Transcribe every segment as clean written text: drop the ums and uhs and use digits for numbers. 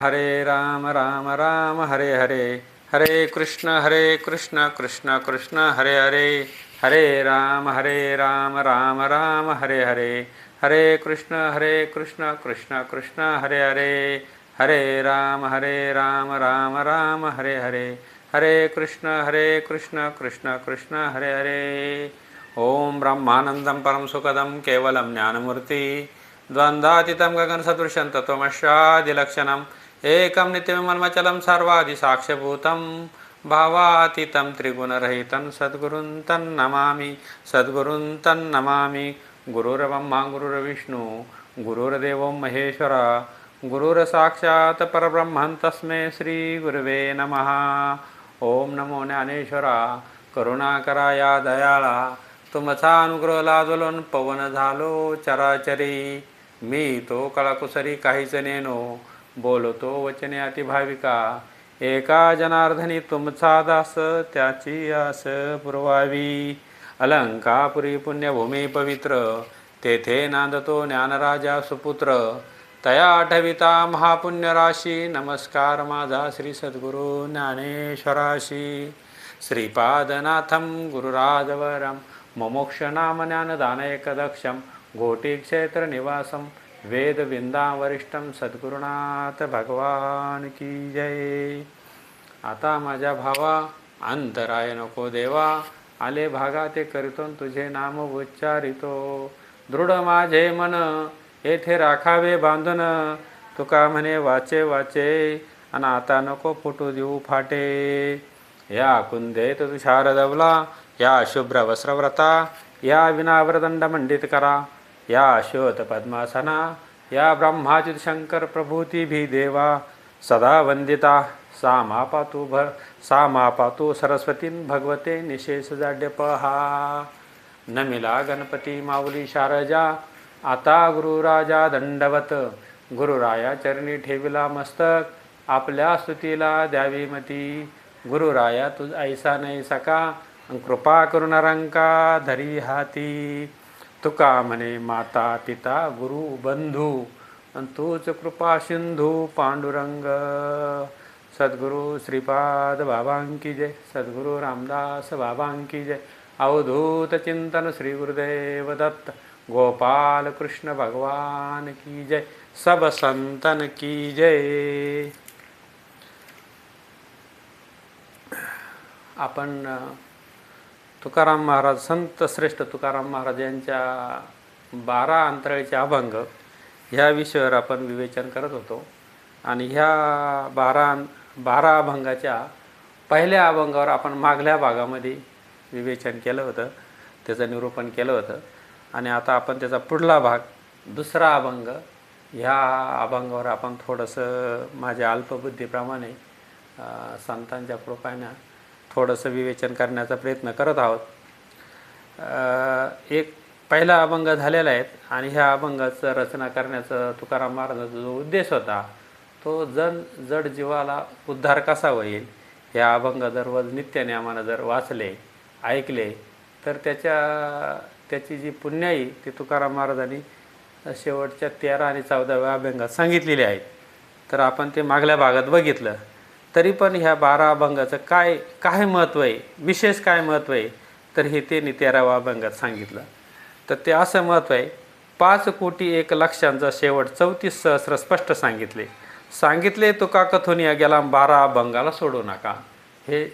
हरे राम राम राम हरे हरे, हरे कृष्ण कृष्ण कृष्ण हरे हरे, हरे राम राम राम हरे हरे, हरे कृष्ण कृष्ण कृष्ण हरे हरे, हरे राम राम राम हरे हरे, हरे कृष्ण कृष्ण कृष्ण हरे हरे. ओम ब्रह्मानंदं परम सुखदं केवलं ज्ञानमूर्ति द्वंद्वातीतं गगनसदृशं तत्त्वमस्यादिलक्षणम् एकं नित्यमन्मचलं सर्वादिसाक्ष्यभूतं भावातीतं त्रिगुणरहितं सद्गुरुं तन्नमामि, सद्गुरुं तन्नमामि. गुरुर्ब्रह्मा गुरुर्विष्णू गुरुर्देवो महेश्वर गुरुर्साक्षात् परब्रह्मं तस्मै श्रीगुरवे नमः. ओम नमो ज्ञानेश्वरा करुणाकरा या दयाळा, तुमचा अनुग्रह लाजलोन पवन झालो चराचरी. मी तो कळाकुसरी काहीच नेनो, बोलतो वचने अतिभाविका. एका जनार्दनी तुमचा दास, त्याची आस पुरवावी. अलंकापुरी पुण्यभूमी पवित्र, तेथे नांदतो ज्ञानराजा सुपुत्र. तया आठविता महापुण्यराशी, नमस्कार माझा श्री सद्गुरु ज्ञानेश्वराशी. श्रीपादनाथं गुरुराजवरं मुमुक्षनाम ज्ञानदानैकदक्षं घोटीक्षेत्रनिवासं वेदविंदा वरिष्ठं सद्गुरुनाथ भगवान की जय. आता माझ्या भावा अंतराय नको देवा, आले भागा ते करीतो तुझे नाम उच्चारितो. दृढ माझे मन येथे राखावे बांधून, तुका म्हणे वाचे वाचे आणि आता नको फुटू देऊ फाटे. या कुंदेत तुषार दवला, या शुभ्र वस्त्रव्रता, या विनावरदंड मंडित करा, या श्वेत पद्मासना, या ब्रह्माच्युत शंकर प्रभूती भी देवा. सदा वंदिता सा मा पातु सरस्वतीं भगवते निशेष जाड्यपहा. नमिला गणपती माऊली शारजा, आता गुरुराजा दंडवत. गुरुराया चरणी ठेविला मस्तक, आपल्या स्तुतीला द्यावी मती. गुरुराया तुझ ऐसा नाही सका, कृपा करुण रंका धरी हाती. तुका म्हणे माता पिता गुरु बंधू, तूच कृपा सिंधू पांडुरंग. सद्गुरु श्रीपाद बाबांकी जय, सद्गुरु रामदास बाबांकी जय. अवधूत चिंतन श्री गुरुदेव दत्त, गोपाल कृष्ण भगवान की जय, सब संतन की जय. आपण तुकाराम महाराज, संत श्रेष्ठ तुकाराम महाराज यांच्या 12 अंतराळीचे अभंग ह्या विषयावर आपण विवेचन करत होतो. आणि ह्या 12 अभंगाच्या पहिल्या अभंगावर आपण मागल्या भागामध्ये विवेचन केलं होतं, त्याचं निरूपण केलं होतं. आणि आता आपण त्याचा पुढला भाग, दुसरा अभंग, ह्या अभंगावर आपण थोडंसं माझ्या अल्पबुद्धीप्रमाणे संतांच्या कृपेने थोडंसं विवेचन करण्याचा प्रयत्न करत आहोत. एक पहिला अभंग झालेला आहे आणि ह्या अभंगाचं रचना करण्याचा तुकाराम महाराजांचा जो उद्देश होता, तो जड जीवाला उद्धार कसा होईल. ह्या अभंग जर रोज नित्यनियमानं जर वाचले, ऐकले, तर त्याची जी पुण्याई ती तुकाराम महाराजांनी शेवटच्या 13 आणि 14व्या अभंगात सांगितलेली आहेत. तर आपण ते मागल्या भागात बघितलं. तरी पण ह्या 12 अभंगाचं काय महत्त्व आहे, विशेष काय महत्त्व आहे, तर हे त्यांनी 13व्या अभंगात सांगितलं. तर ते असं महत्त्व आहे, 5,01,00,000 शेवट 34 सहस्र स्पष्ट सांगितले तुका कथोनिया गेला 12 अभंगाला सोडू नका. हे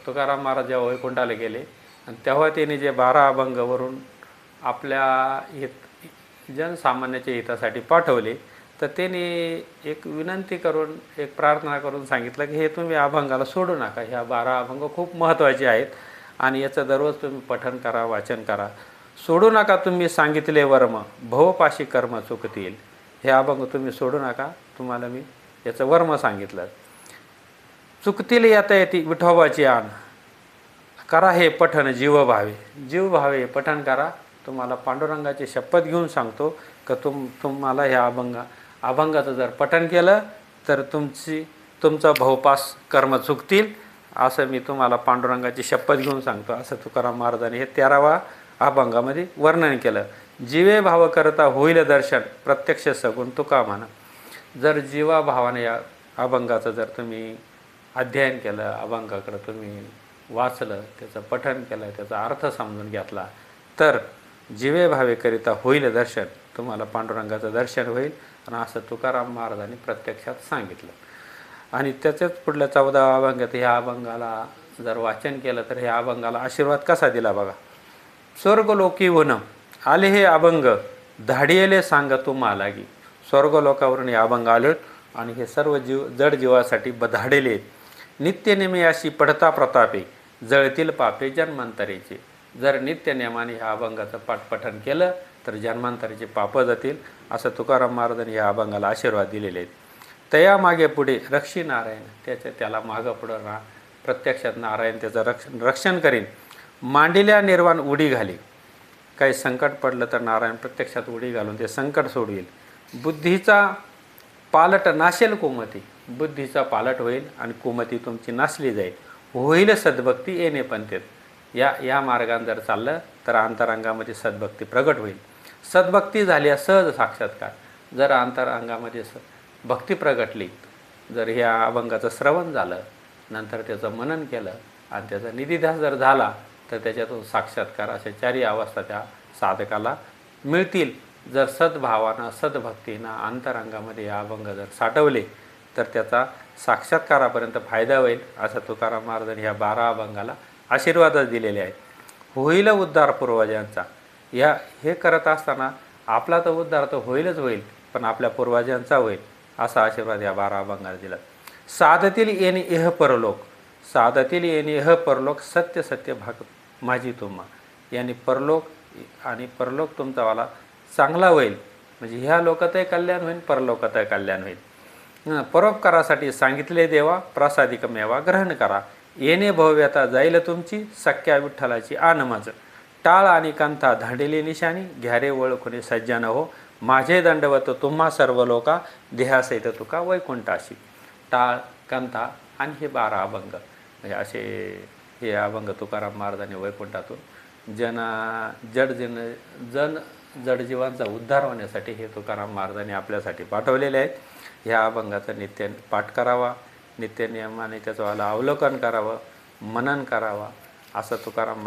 तुकाराम महाराज जेव्हा वैकुंठाला गेले आणि तेव्हा त्यांनी जे 12 अभंगावरून आपल्या जनसामान्याच्या हितासाठी पाठवले, तर त्यांनी एक विनंती करून, एक प्रार्थना करून सांगितलं की हे तुम्ही अभंगाला सोडू नका. ह्या 12 अभंग खूप महत्त्वाचे आहेत आणि याचं दररोज तुम्ही पठण करा, वाचन करा. सोडू नका तुम्ही सांगितले वर्म, भवपाशी कर्म चुकतील. हे अभंग तुम्ही सोडू नका, तुम्हाला मी याचं वर्म सांगितलं. चुकतील येता येते विठोबाची आण, करा हे पठण जीव भावे हे पठण करा. तुम्हाला पांडुरंगाची शपथ घेऊन सांगतो की तुम्हाला ह्या अभंगाचं जर पठण केलं तर तुमचा भवपास कर्म चुकतील, असं मी तुम्हाला पांडुरंगाची शपथ घेऊन सांगतो, असं तुकाराम महाराजांनी हे 13व्या अभंगामध्ये वर्णन केलं. जीवे भाव करता होईल दर्शन, प्रत्यक्ष सगुण तुका म्हणा. जर जीवा भावाने या अभंगाचं जर तुम्ही अध्ययन केलं, अभंगाकडं तुम्ही वाचलं, त्याचं पठण केलं, त्याचा अर्थ समजून घेतला, तर जीवे भावेकरिता होईल दर्शन, तुम्हाला पांडुरंगाचं दर्शन होईल. आणि असं तुकाराम महाराजांनी प्रत्यक्षात सांगितलं. आणि त्याच्याच पुढल्या 14व्या अभंगात ह्या अभंगाला जर वाचन केलं तर ह्या अभंगाला आशीर्वाद कसा दिला बघा. स्वर्गलोकी वन आले हे अभंग, धाडियले सांग तुम्हा लागी. स्वर्गलोकावरून हे अभंग आले आणि हे सर्व जड जीवासाठी बधाडेले. नित्यनेमी अशी पडता प्रतापे, जळतील पापे जन्मांतरीचे. जर नित्यनेमाने ह्या अभंगाचं पाठपठण केलं तर जन्मांतरीचे पापं जातील, असं तुकाराम महाराजांनी या अभंगाला आशीर्वाद दिलेले आहेत. तया मागे पुढे रक्षी नारायण, त्याला मागं पुढं प्रत्यक्षात नारायण त्याचं रक्षण करीन. मांडिल्या निर्वाण उडी घाली, काही संकट पडलं तर नारायण प्रत्यक्षात उडी घालून ते संकट सोडविल. बुद्धीचा पालट नाशेल कुमती, बुद्धीचा पालट होईल आणि कुमती तुमची नासली जाईल. होईल सद्भक्ती येणे पंथेत, या मार्गाने जर चाललं तर अंतरांगामध्ये सद्भक्ती प्रगट होईल. सद्भक्ती झाली सहज साक्षात्कार. जर अंतरांगामध्ये भक्ती प्रगटली, जर ह्या अभंगाचं श्रवण झालं, नंतर त्याचं मनन केलं आणि त्याचा निधिध्यास जर झाला तर त्याच्यातून साक्षात्कार अशा चारही अवस्था त्या साधकाला मिळतील. जर सद्भावानं सद्भक्तीनं अंतरंगामध्ये हे अभंग जर साठवले तर त्याचा साक्षात्कारापर्यंत फायदा होईल, असं तुकाराम महाराजांनी ह्या 12 अभंगाला आशीर्वादच दिलेले आहेत. होईल उद्धार पूर्वजांचा, हे करत असताना आपला तर उद्धार तर होईलच होईल, पण आपल्या पूर्वजांचा होईल, असा आशीर्वाद या 12 अभंगाला दिला. साधतील येणे इह परलोक, साधतील येणे इह परलोक, सत्य सत्य भाग माझी तुम्हा. यांनी परलोक आणि परलोक तुमचावाला चांगला होईल, म्हणजे ह्या लोकातही कल्याण होईल, परलोकातही कल्याण होईल. परोपकारासाठी सांगितले देवा, प्रसादिक मेवा ग्रहण करा. येणे भव्यता जाईल तुमची, सख्या विठ्ठलाची आनमाच. टाळ आणि कंथा धांडिली निशाणी, घ्यारे ओळखुने सज्जन हो. माझे दंडवत तुम्हा सर्व लोका, देहासहित तुका वैकुंठाशी. टाळ, कंथा आणि हे 12 अभंग, म्हणजे असे हे अभंग तुकाराम महाराजांनी वैकुंठातून जडजीवांचा उद्धार होण्यासाठी हे तुकाराम महाराजांनी आपल्यासाठी पाठवलेले आहेत. ह्या अभंगाचं नित्य पाठ करावा, नित्य नियमाने त्याचं अवलोकन करावं, मनन करावा, असं तुकाराम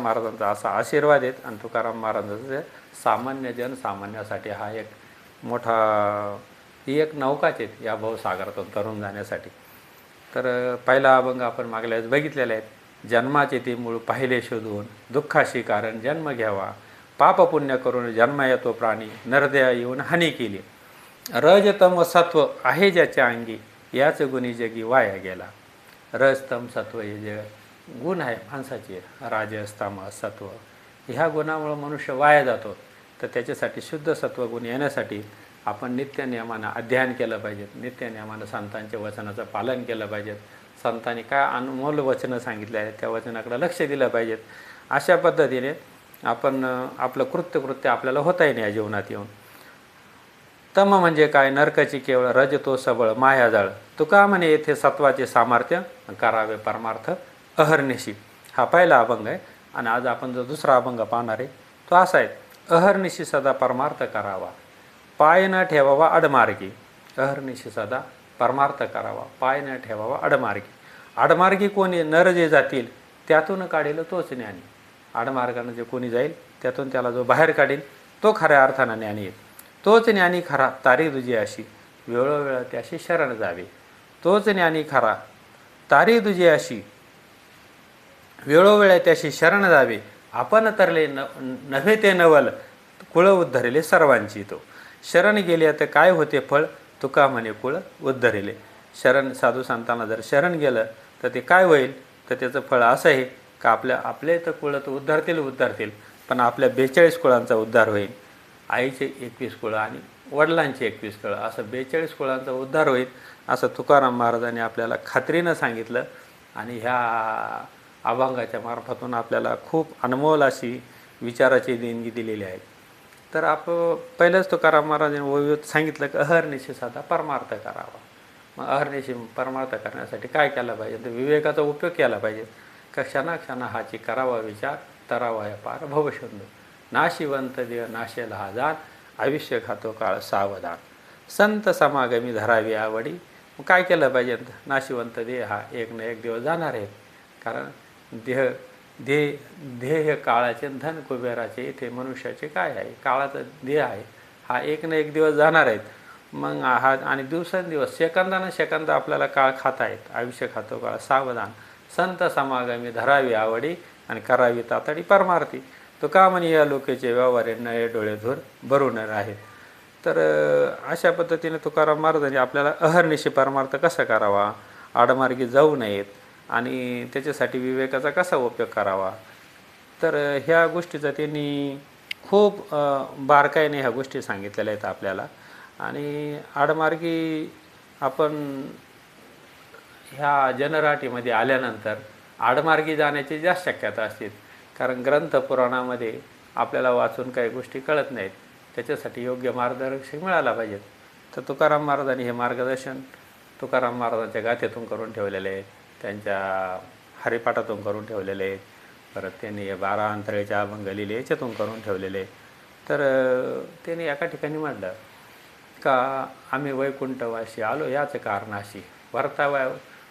महाराजांचा असा आशीर्वाद आहेत. आणि तुकाराम महाराजांचं सामान्य जनसामान्यासाठी हा एक ही एक नौकाच आहेत या भवसागरातून तरुण जाण्यासाठी. तर पहिला अभंग आपण मागल्या वेळेस बघितलेला आहे. जन्माचे ते मूळ पाहिले शोधून, दुःखाशी कारण जन्म घ्यावा. पाप पुण्य करून जन्म येतो प्राणी, नरदया येऊन हानी केली. रजतम सत्व आहे ज्याच्या अंगी, याच गुणी जगी वाया गेला. रजतम सत्व हे जे गुण आहे माणसाचे, राजस तामस सत्व, ह्या गुणामुळे मनुष्य वाया जातो. तर त्याच्यासाठी शुद्ध सत्वगुण येण्यासाठी आपण नित्य नियमानं अध्ययन केलं पाहिजे, नित्य नियमानं संतांच्या वचनाचं पालन केलं पाहिजे. संतांनी काय अनमोल वचनं सांगितले आहेत त्या वचनाकडे लक्ष दिलं पाहिजेत. अशा पद्धतीने आपण आपलं कृत्य आपल्याला होता येईल या जीवनात येऊन. तम म्हणजे काय, नरकाची केवळ, रजतो सबळ मायाजाळ. तुका म्हणे येथे सत्वाचे सामर्थ्य, करावे परमार्थ अहर्निशी. हा पहिला अभंग आहे. आणि आज आपण जो दुसरा अभंग पाहणार आहे तो असा आहे. अहर्निशी सदा परमार्थ करावा, पाय न ठेवावा अडमार्गी. अहर्निशी सदा परमार्थ करावा, पाय न ठेवावा अडमार्गी. आडमार्गी कोणी नर जे जातील त्यातून काढेल तोच ज्ञानी. आडमार्गानं जे कोणी जाईल त्यातून त्याला जो बाहेर काढेल तो खऱ्या अर्थानं ज्ञानी आहे. तोच ज्ञानी खरा, तारी तुझी अशी, वेळोवेळ त्याशी शरण जावे. तोच ज्ञानी खरा, तारी तुझी अशी, वेळोवेळ त्याशी शरण जावे. आपण तरले नव्हे ते नवल, कुळ उद्धरिले सर्वांची. तो शरण गेले तर काय होते फळ, तुका म्हणे कुळ उद्धरिले. शरण साधू संतांना जर शरण गेलं तर ते काय होईल, तर त्याचं फळ असं आहे का आपले तर कुळं तर उद्धारतील, पण आपल्या 42 कुळांचा उद्धार होईल. आईचे 21 कुळं आणि वडिलांचे 21 कुळं, असं 42 कुळांचा उद्धार होईल, असं तुकाराम महाराजांनी आपल्याला खात्रीनं सांगितलं. आणि ह्या अभंगाच्या मार्फतून आपल्याला खूप अनमोल अशी विचाराची देणगी दिलेली आहे. तर पहिलंच तुकाराम महाराजांनी सांगितलं की अहर्निशी सदा परमार्थ करावा. मग अहर्निशी परमार्थ करण्यासाठी काय केलं पाहिजे, तर विवेकाचा उपयोग केला पाहिजे. का क्षणा हाची करावा विचार, तरावा या पार भवशंद. नाशिवंत देह नाशेल हा जाण, आयुष्य खातो काळ सावधान. संत समागमी धरावी आवडी. मग काय केलं पाहिजे? नाशिवंत देह हा एक ना एक दिवस जाणार आहे. कारण देह देह देह हे काळाचे, धन कुबेराचे, इथे मनुष्याचे काय आहे? काळाचा देह आहे, हा एक ना एक दिवस जाणार आहेत. मग हा आणि दिवसेंदिवस सेकंदानं सेकंद आपल्याला काळ खाता आहेत, आयुष्य खातो काळ. सावधान संत समागमी धरावी आवडी आणि करावी तातडी परमार्थी. तो का म्हणे या लोकेचे व्यवहारे नये डोळे धुर भरून आहेत. तर अशा पद्धतीने तुकाराम महाराजांनी आपल्याला अहर्निशी परमार्थ कसा करावा, आडमार्गी जाऊ नयेत आणि त्याच्यासाठी विवेकाचा कसा उपयोग करावा, तर ह्या गोष्टीचा त्यांनी खूप बारकाईने ह्या गोष्टी सांगितलेल्या आहेत आपल्याला. आणि आडमार्गी आपण ह्या जनराटीमध्ये आल्यानंतर आडमार्गी जाण्याची जास्त शक्यता असते. कारण ग्रंथ पुराणामध्ये आपल्याला वाचून काही गोष्टी कळत नाहीत, त्याच्यासाठी योग्य मार्गदर्शक मिळाला पाहिजेत. तर तुकाराम महाराजांनी हे मार्गदर्शन तुकाराम महाराजांच्या गाथेतून करून ठेवलेले आहेत, त्यांच्या हरिपाठातून करून ठेवलेले आहेत. परत त्यांनी हे 12 अंतरेच्या अभंग लिहिले याच्यातून करून ठेवलेले. तर त्यांनी एका ठिकाणी म्हटलं का आम्ही वैकुंठवासी आलो याच कारणाशी, वर्तावाय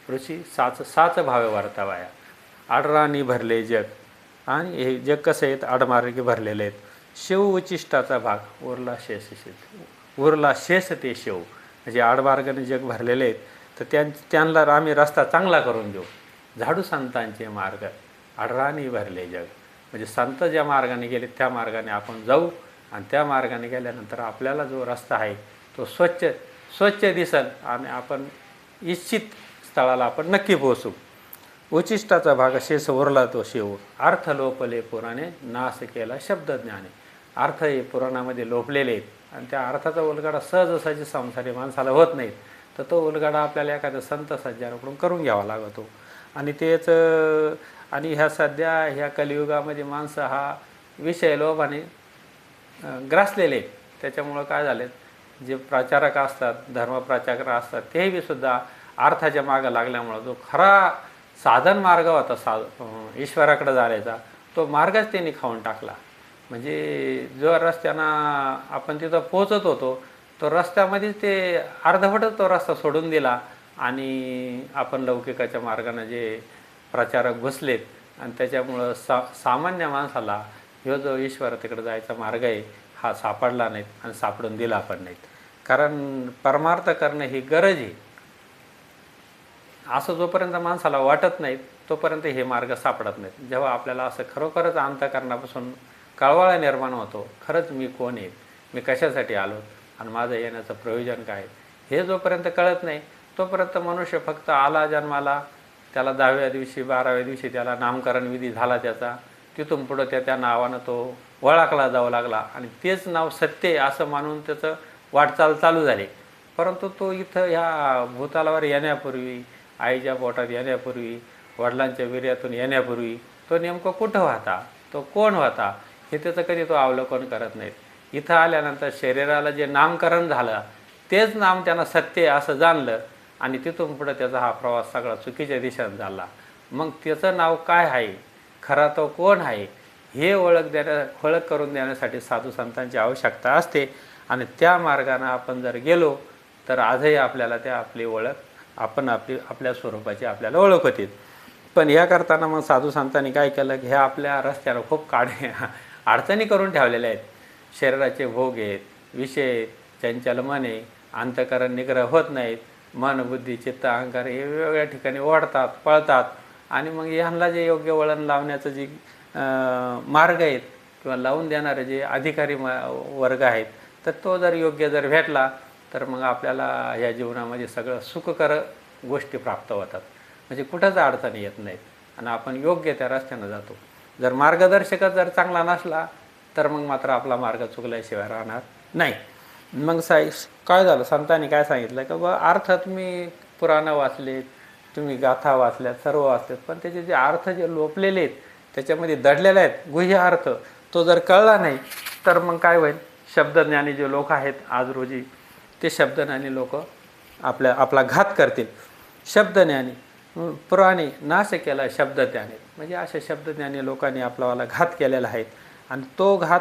ऋषी साच भावे वर्तावाया. आडराणी भरले जग, आणि हे जग कसं आहेत? आडमार्गी भरलेले आहेत. शिव उचिष्टाचा भाग उरला शेष ते शिव, म्हणजे आडमार्गाने जग भरलेले आहेत. तर त्यांना आम्ही रस्ता चांगला करून देऊ. झाडू संतांचे मार्ग आडराणी भरले जग, म्हणजे संत ज्या मार्गाने गेले त्या मार्गाने आपण जाऊ. आणि त्या मार्गाने गेल्यानंतर आपल्याला जो रस्ता आहे तो स्वच्छ दिसल आणि आपण इच्छित स्थळाला आपण नक्की पोहोचू. उचिष्टाचा भाग शेष उरला तो शिव, अर्थ लोपले पुराणे नाश केला शब्दज्ञाने. अर्थ हे पुराणामध्ये लोपलेले आहेत आणि त्या अर्थाचा उलगडा सहजासहजी संसारी माणसाला होत नाहीत. तर तो उलगडा आपल्याला एखाद्या संत सज्जनाकडून करून घ्यावा लागतो. आणि तेच आणि ह्या सध्या ह्या कलियुगामध्ये माणसं हा विषय लोभाने ग्रासलेले आहेत. त्याच्यामुळं काय झाले, जे प्रचारक असतात, धर्मप्रचारक असतात, तेही सुद्धा अर्थाच्या मागं लागल्यामुळं जो खरा साधन मार्ग होता ईश्वराकडे जाण्याचा, तो मार्गच त्यांनी खाऊन टाकला. म्हणजे जो रस्त्यानं आपण तिथं पोचत होतो तो रस्त्यामध्येच ते अर्धवटच तो रस्ता सोडून दिला आणि आपण लौकिकाच्या मार्गाने जे प्रचारक बसलेत. आणि त्याच्यामुळं सामान्य माणसाला ह्यो जो ईश्वर तिकडे जायचा मार्ग आहे हा सापडला नाहीत आणि सापडून दिला पण नाहीत. कारण परमार्थ करणं ही गरज आहे असं जोपर्यंत माणसाला वाटत नाहीत तोपर्यंत हे मार्ग सापडत नाहीत. जेव्हा आपल्याला असं खरोखरच अंतःकरणापासून कळवळा निर्माण होतो, खरंच मी कोण आहे, मी कशासाठी आलो आणि माझं येण्याचं प्रयोजन काय, हे जोपर्यंत कळत नाही तोपर्यंत मनुष्य फक्त आला जन्माला, त्याला 10व्या दिवशी 12व्या दिवशी त्याला नामकरण विधी झाला त्याचा, तिथून पुढं त्या नावानं तो ओळखला जाऊ लागला आणि तेच नाव सत्य असं मानून त्याचं वाटचाल चालू झाली. परंतु तो इथं ह्या भूतालावर येण्यापूर्वी, आईच्या पोटात येण्यापूर्वी, वडिलांच्या वीर्यातून येण्यापूर्वी तो नेमकं कुठं होता, तो कोण होता, हे त्याचं कधी तो अवलोकन करत नाहीत. इथं आल्यानंतर शरीराला जे नामकरण झालं तेच नाम त्यांना सत्य असं जाणलं आणि तिथून पुढं त्याचा हा प्रवास सगळा चुकीच्या दिशेत झाला. मग त्याचं नाव काय आहे, खरा तो कोण आहे, हे ओळख करून देण्यासाठी साधू संतांची आवश्यकता असते. आणि त्या मार्गाने आपण जर गेलो तर आजही आपल्याला त्या आपली ओळख आपण आपल्या स्वरूपाची आपल्याला ओळख होते. पण ह्या करताना मग साधू संतांनी काय केलं की ह्या आपल्या रस्त्यानं खूप अडचणी करून ठेवलेल्या आहेत. शरीराचे भोग आहेत, विषय, चंचल मने, अंतःकरण निग्रह होत नाहीत, मन बुद्धी चित्त अहंकार हे वेगवेगळ्या ठिकाणी ओढतात पळतात. आणि मग ह्यांना जे योग्य वळण लावण्याचं जे मार्ग आहेत किंवा लावून देणारे जे अधिकारी वर्ग आहेत तर तो जर योग्य जर भेटला तर मग आपल्याला ह्या जीवनामध्ये सगळं सुखकर गोष्टी प्राप्त होतात. म्हणजे कुठंच अडचणी येत नाहीत आणि आपण योग्य त्या रस्त्यानं जातो. जर मार्गदर्शकच जर चांगला नसला तर मग मात्र आपला मार्ग चुकल्याशिवाय राहणार नाही. मग काय झालं, संतांनी काय सांगितलं की बा अर्थ तुम्ही पुराणं वाचलेत, तुम्ही गाथा वाचल्यात, सर्व वाचलेत, पण त्याचे जे अर्थ जे लोपलेले आहेत त्याच्यामध्ये दडलेले आहेत गुह्य अर्थ, तो जर कळला नाही तर मग काय होईल, शब्दज्ञानी जे लोक आहेत आज रोजी ते शब्दज्ञानी लोक आपला घात करतील. शब्दज्ञानी पुराणे नाश केला शब्दज्ञानी, म्हणजे अशा शब्दज्ञानी लोकांनी आपल्याला घात केलेला आहे आणि तो घात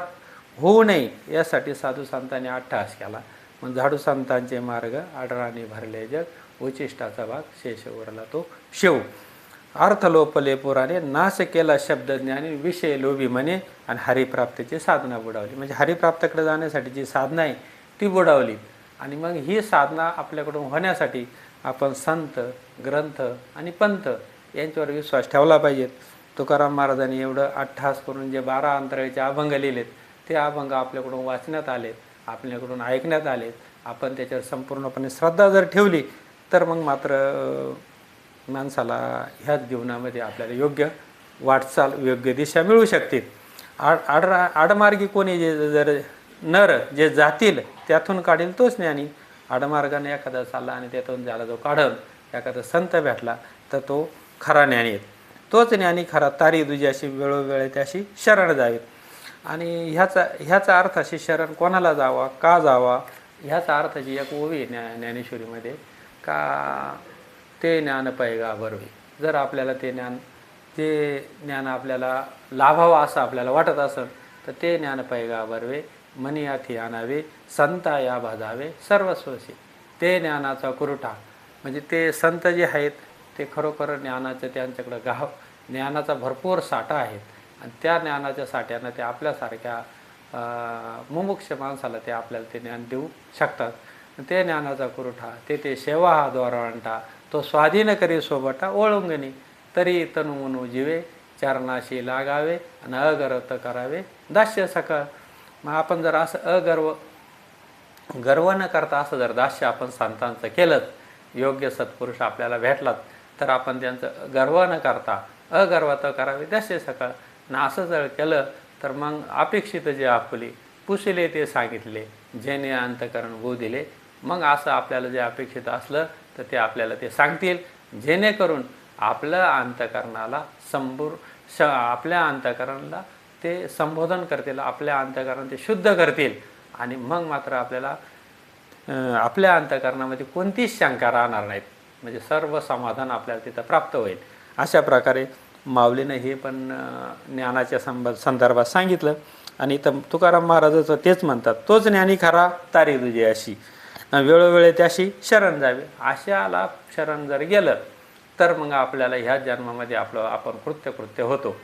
होऊ नये यासाठी साधू संतांनी अट्टहास केला. मग झाडू संतांचे मार्ग आडराणी भरले जग उचिष्टाचा भाग शेष उरला तो शिव. अर्थ लोपले पुराणे नाश केला शब्दज्ञानी विषय लोभी म्हणे आणि हरिप्राप्तीची साधना बुडावली. म्हणजे हरिप्राप्तीकडे जाण्यासाठी जी साधना आहे ती बुडावली. आणि मग ही साधना आपल्याकडून होण्यासाठी आपण संत ग्रंथ आणि पंथ यांच्यावर विश्वास ठेवला पाहिजे. तुकाराम महाराजांनी एवढं अट्टहास करून जे 12 अंतराळीचे अभंग लिहिलेत ते अभंग आपल्याकडून वाचण्यात आलेत, आपल्याकडून ऐकण्यात आलेत. आपण त्याच्यावर संपूर्णपणे श्रद्धा जर ठेवली तर मग मात्र माणसाला ह्याच जीवनामध्ये आपल्याला योग्य वाटचाल योग्य दिशा मिळू शकते. आडमार्गी कोणी जर नर जे जातील त्यातून काढेल तोच ज्ञानी. आडमार्गाने एखादा चालला आणि त्यातून ज्याला जो काढल एखादा संत भेटला तर तो खरा ज्ञानी आहे. तोच ज्ञानी खरा. तारी दुजाशी वेळोवेळी त्याशी शरण जावीत. आणि ह्याचा अर्थ अशी शरण कोणाला जावा का जावा ह्याचा अर्थाची एक ओवी ज्ञानेश्वरीमध्ये का ते ज्ञान पैगा बरवे. जर आपल्याला ते ज्ञान आपल्याला लाभावं असं आपल्याला वाटत असेल तर ते ज्ञान पैगा बरवे मनी हाती आणावे संता या भाजावे सर्वस्वशी. ते ज्ञानाचा कुरटा म्हणजे ते संत जे आहेत ते खरोखर ज्ञानाचं त्यांच्याकडं ज्ञानाचा भरपूर साठा आहे आणि त्या ज्ञानाच्या साठ्यानं ते आपल्यासारख्या मुमुक्ष माणसाला ते आपल्याला ते ज्ञान देऊ शकतात. ते ज्ञानाचा कुरठा ते सेवा हा द्वारवंटा तो स्वाधीन करी सोबटा ओळंगणी तरी तनु मनु जीवे चरणाशी लागावे आणि अगर्व करावे दास्य सका. मग आपण जर असं गर्व न करता असं जर दास्य आपण संतांचं केलं योग्य सत्पुरुष आपल्याला भेटलात तर आपण त्यांचं गर्व न करता अगर्वात करावे दास्य सका. आणि असं जर केलं तर मग अपेक्षित जे आपले पुसले ते सांगितले जेणे अंतकरण गो दिले. मग असं आपल्याला जे अपेक्षित असलं तर ते आपल्याला ते सांगतील जेणेकरून आपलं अंतकरणाला आपल्या अंतकरणाला ते संबोधन करतील, आपल्या अंतकरण ते शुद्ध करतील आणि मग मात्र आपल्याला आपल्या अंतकरणामध्ये कोणतीच शंका राहणार नाहीत. म्हणजे सर्व समाधान आपल्याला तिथं प्राप्त होईल. अशा प्रकारे माऊलीनं हे पण ज्ञानाच्या संदर्भात सांगितलं. आणि इथं तुकाराम महाराजाचं तेच म्हणतात तोच ज्ञानी खरा तारी तुझे अशी वेळोवेळी त्याशी शरण जावे. अशाला शरण जर गेलं तर मग आपल्याला ह्याच जन्मामध्ये आपण कृत्य होतो.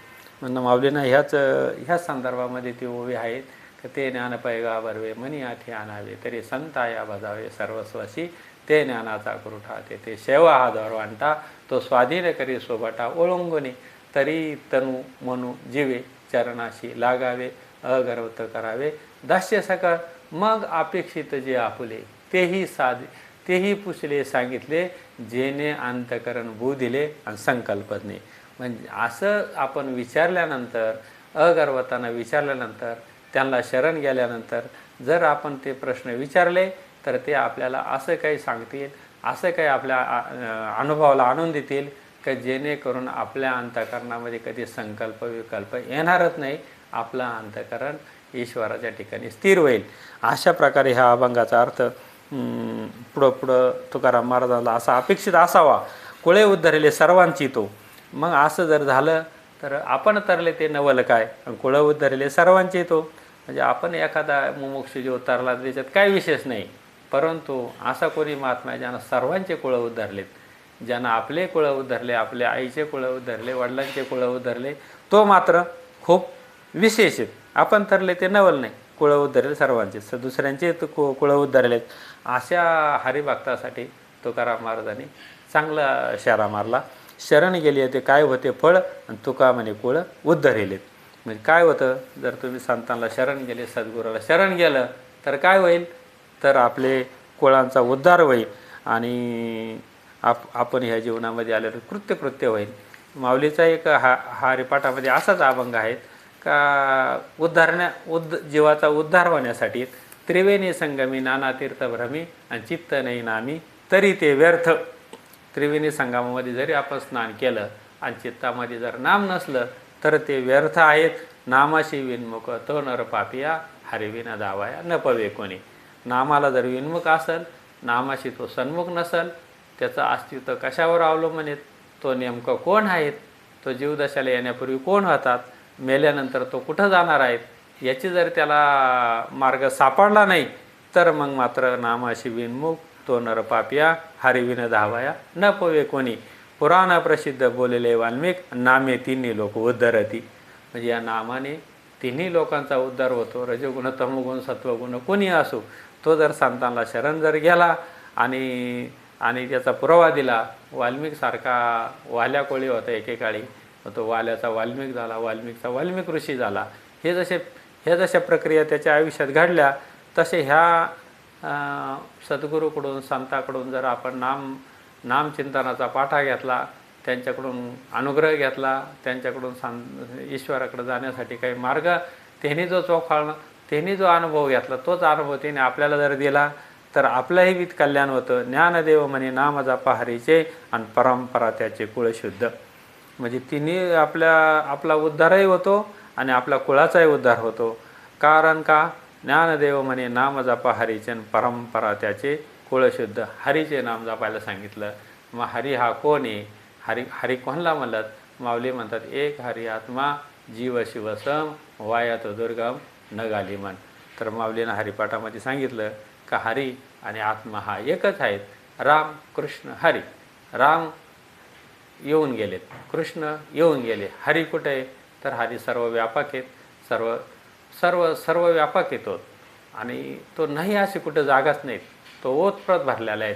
म्हणून माऊलीनं ह्याच संदर्भामध्ये ती ओवी आहेत की ते ज्ञान पैगा बरवे मनी आठी आणावे तरी संताया बजावे सर्वस्वाशी. ते ज्ञानाचा कुरुठा ते सेवा हा दरवांटा तो स्वाधीन करी सोबटा ओळंगुनी तरी तनु मनु जीवे चरणाशी लागावे अगर्वत करावे दास्य सकाळ. मग अपेक्षित जे आपुले तेही पुसले सांगितले जेणे अंतकरण बुधिले आणि संकल्पने. म्हणजे असं आपण विचारल्यानंतर अगर्वतानं विचारल्यानंतर त्यांना शरण गेल्यानंतर जर आपण ते प्रश्न विचारले तर ते आपल्याला असं काही सांगतील असं काही आपल्या अनुभवाला आणून देतील की जेणेकरून आपल्या अंतकरणामध्ये कधी संकल्प विकल्प येणारच नाही. आपलं अंतकरण ईश्वराच्या ठिकाणी स्थिर होईल. अशा प्रकारे ह्या अभंगाचा अर्थ पुढं तुकाराम महाराजांना असा अपेक्षित असावा. कुळे उद्धरले सर्वांची तो. मग असं जर झालं तर आपण तरले ते नवल काय कुळं उद्धरले सर्वांचे तो. म्हणजे आपण एखादा मुमुक्षु जो उतरला त्याच्यात काही विशेष नाही. परंतु असा कोणी महात्मा आहे ज्यानं सर्वांचे कुळं उद्धरलेत, ज्यानं आपले कुळं उद्धरले, आपल्या आईचे कुळं उद्धरले, वडिलांचे कुळं उद्धरले, तो मात्र खूप विशेष आहेत. आपण तरले ते नवल नाही. कुळं उद्धरले सर्वांचे दुसऱ्यांचे कुळं उद्धरलेत. अशा हरिभक्तासाठी तुकाराम महाराजांनी चांगला इशारा मारला. शरण गेली ते काय होते फळ आणि तुका म्हणे कुळं उद्धरलेत. म्हणजे काय होतं जर तुम्ही संतांना शरण गेले सद्गुरूला शरण गेलं तर काय होईल तर आपले कुळांचा उद्धार होईल आणि आपण ह्या जीवनामध्ये आलेलं कृत्य होईल. माऊलीचा एक हरिपाठामध्ये असाच अभंग आहे का जीवाचा उद्धार होण्यासाठी त्रिवेणी संगमी नाना तीर्थ भ्रमी आणि चित्त नाही नामी तरी ते व्यर्थ. त्रिवेणी संगमामध्ये जरी आपण स्नान केलं आणि चित्तामध्ये जर नाम नसलं तर ते व्यर्थ आहेत. नामाशी विन्मुख तो नर पापिया हरिविना दावाया न पवे कोणी. नामाला जर विन्मुख असेल, नामाशी तो सन्मुख नसेल, त्याचं अस्तित्व कशावर अवलंबून आहेत, तो नेमकं कोण आहेत, तो जीवदशाला येण्यापूर्वी कोण होतात, मेल्यानंतर तो कुठं जाणार आहेत, याची जर त्याला मार्ग सापडला नाही तर मग मात्र नामाशी विनमुख तो नर पापिया हरिविन धावाया न पोवे कोणी पुराण प्रसिद्ध बोलले वाल्मिक नामे तिन्ही लोक उद्धरती. म्हणजे या नामाने तिन्ही लोकांचा उद्धार होतो. रजोगुण तमोगुण सत्वगुण कोणी असो तो जर संतांना शरण जर गेला आणि त्याचा पुरावा दिला. वाल्मिकसारखा वाल्या कोळी होता एकेकाळी, तो वाल्याचा वाल्मिक झाला, वाल्मिकचा वाल्मिक ऋषी झाला. हे जशा प्रक्रिया त्याच्या आयुष्यात घडल्या तसे ह्या सद्गुरूकडून संताकडून जर आपण नामचिंतनाचा पाठा घेतला, त्यांच्याकडून अनुग्रह घेतला, त्यांच्याकडून ईश्वराकडे जाण्यासाठी काही मार्ग त्यांनी जो अनुभव घेतला तोच अनुभव त्यांनी आपल्याला जर दिला तर आपलंही वित कल्याण होतं. ज्ञानदेव म्हणे नाम जपा हरीचे आणि परंपरा त्याचे कुळशुद्ध. म्हणजे तिन्ही आपला उद्धारही होतो आणि आपल्या कुळाचाही उद्धार होतो. कारण का? ज्ञानदेव म्हणे नाम जपा हरीचे आणि परंपरा त्याचे कुळशुद्ध. हरीचे नाम जपायला सांगितलं. मग हरी हा कोण आहे? हरी कोणला म्हणतात? माऊली म्हणतात एक हरी आत्मा जीव शिवसम वायात दुर्गम न गाली मन. तर माऊलीनं हरिपाठामध्ये सांगितलं का हरी आणि आत्मा हा एकच आहेत. राम कृष्ण हरी. राम येऊन गेलेत, कृष्ण येऊन गेले. हरी कुठे आहे? तर हरी सर्व व्यापक आहेत. सर्व व्यापक येतो आणि तो नाही अशी कुठे जागाच नाहीत. तो ओतप्रत भरलेला आहे.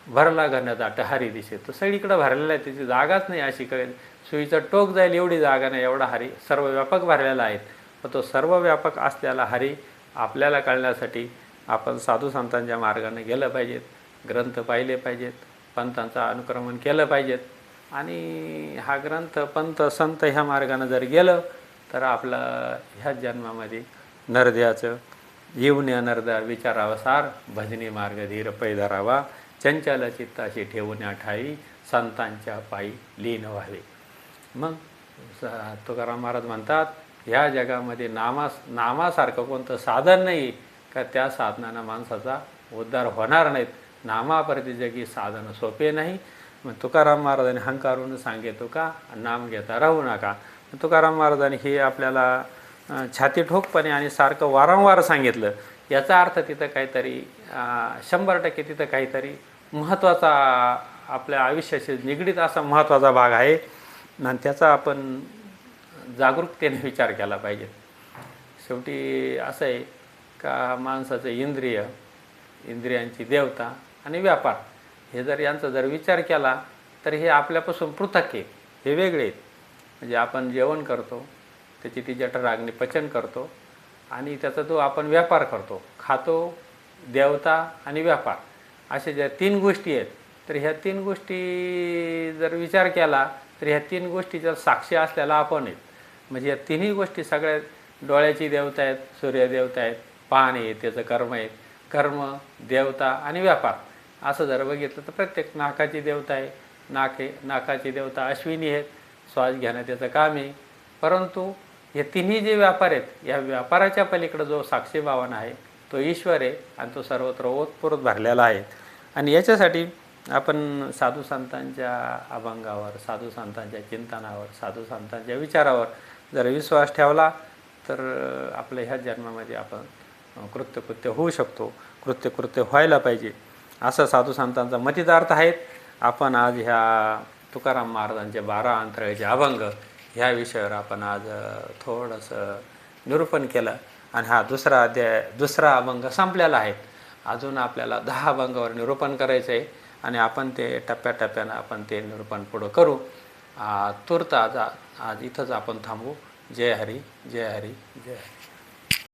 भरला घनदाट हरी दिसे. तो सगळीकडे भरलेला आहे, त्याची जागाच नाही अशी कळेल. सुईचं टोक जाईल एवढी जागा नाही, एवढा हरी सर्व व्यापक भरलेला आहे. पण तो सर्व व्यापक असलेला हरी आपल्याला कळण्यासाठी आपण साधू संतांच्या मार्गाने गेलं पाहिजेत, ग्रंथ पाहिले पाहिजेत, पंथांचं अनुक्रमण केलं पाहिजेत. आणि हा ग्रंथ पंथ संत ह्या मार्गाने जर गेलं तर आपलं ह्याच जन्मामध्ये नरद्याचं येऊन या नरदा विचारावा सार भजनी मार्ग धीर पै धरावा चंचल चित्ताशी ठेवून ठाई संतांच्या पायी लीन व्हावे. मग तुकाराम महाराज म्हणतात ह्या जगामध्ये नामासारखं कोणतं साधन नाही का त्या साधनानं माणसाचा उद्धार होणार नाहीत. नामाप्रती जगी साधन सोपे नाही. मग तुकाराम महाराजांनी हंकारून सांगितो का नाम घेता राहू नका. तुकाराम महाराजांनी हे आपल्याला छाती ठोकपणे आणि सारखं वारंवार सांगितलं. याचा अर्थ तिथं काहीतरी 100% तिथं काहीतरी महत्त्वाचा आपल्या आयुष्याशी निगडीत असा महत्त्वाचा भाग आहे आणि त्याचा आपण जागरूकतेने विचार केला पाहिजे. शेवटी असं आहे का माणसाचं इंद्रियांची देवता आणि व्यापार हे जर यांचा जर विचार केला तर हे आपल्यापासून पृथक आहे, हे वेगळे आहेत. म्हणजे आपण जेवण करतो, त्याची ती जठराग्नी पचन करतो आणि त्याचा जो आपण व्यापार करतो, खातो, देवता आणि व्यापार असे ज्या 3 गोष्टी आहेत तर ह्या 3 गोष्टी जर विचार केला तर ह्या 3 गोष्टीच्या साक्षी असलेला आपण आहेत. म्हणजे या तिन्ही गोष्टी सगळ्या डोळ्याची देवता आहेत, सूर्यदेवता आहेत, पाहणे आहे त्याचं कर्म आहे, कर्म देवता आणि व्यापार असं जर बघितलं तर प्रत्येक नाकाची देवता आहे, नाकाची देवता अश्विनी आहेत, श्वास घेणं त्याचं काम आहे. परंतु हे तिन्ही जे व्यापार आहेत या व्यापाराच्या पलीकडे जो साक्षी भावन आहे तो ईश्वर आहे आणि तो सर्वत्र ओतप्रोत भरलेला आहे. आणि याच्यासाठी आपण साधू संतांच्या अभंगावर, साधू संतांच्या चिंतनावर, साधू संतांच्या विचारावर जर विश्वास ठेवला तर आपल्या ह्या जन्मामध्ये आपण कृत्य होऊ शकतो, कृत्य व्हायला पाहिजे असं साधू संतांचा मतितार्थ आहेत. आपण आज ह्या तुकाराम महाराजांचे 12 अंतराळीचे अभंग ह्या विषयावर आपण आज थोडंसं निरूपण केलं आणि हा दुसरा अभंग संपलेला आहे. अजून आपल्याला 10 अभंगावर निरूपण करायचं आहे आणि आपण ते टप्प्याटप्प्यानं आपण ते निरूपण पुढं करू. तूर्त आज इथंच आपण थांबू. जय हरी, जय हरी, जय हरी.